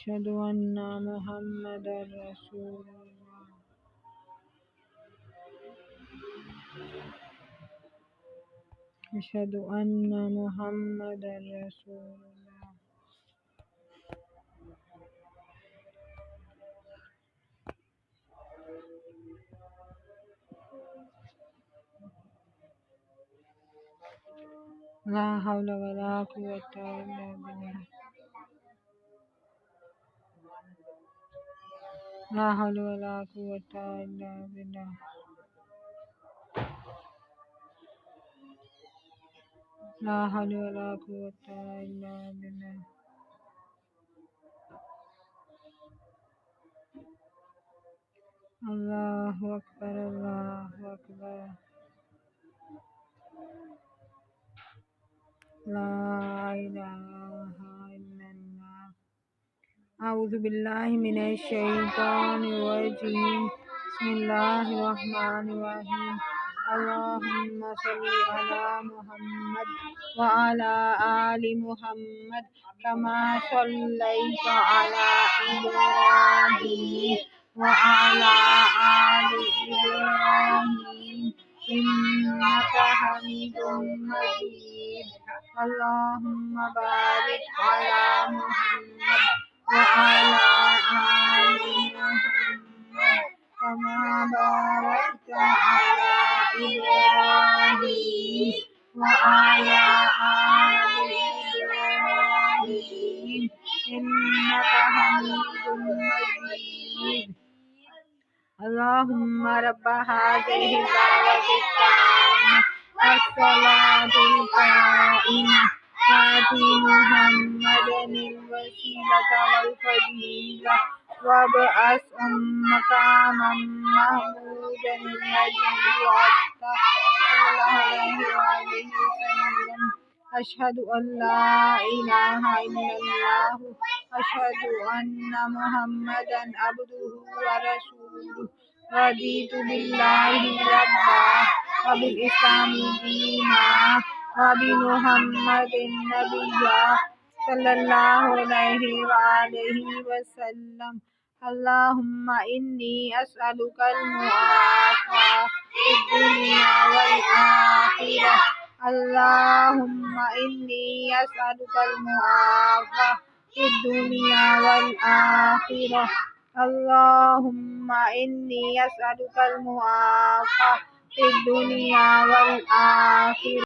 أشهد أن محمدا رسول الله أشهد أن محمدا رسول الله لا حول ولا قوة إلا بالله لا حول ولا قوة إلا بالله لا حول ولا قوة إلا بالله الله أكبر الله أكبر لا إله إلا الله أعوذ بالله من الشيطان الرجيم بسم الله الرحمن الرحيم اللهم صل على محمد وعلى آل محمد كما صليت على إبراهيم وعلى آل إبراهيم إنك حميد مجيد اللهم بارك على محمد وعلى آل محمد كما باركت على إبراهيم وعلى آل إبراهيم إنك حميد مجيد اللهم رب هذه الدعوة التامة الصلاة القائمة آت محمدا الوسيلة والفضيلة وابعثه مقاما محمودا الذي وعدته صلى الله عليه وآله وسلم أشهد أن لا إله إلا الله أشهد أن محمدا عبده ورسوله رضيت بالله ربا وبالإسلام دينا وبمحمد نبيا صلى الله عليه وآله وسلم اللهم إني أسألك المعافاة في الدنيا والآخرة اللهم إني أسألك المعافاة في الدنيا والآخرة اللهم إني أسألك المعافاة في الدنيا والآخرة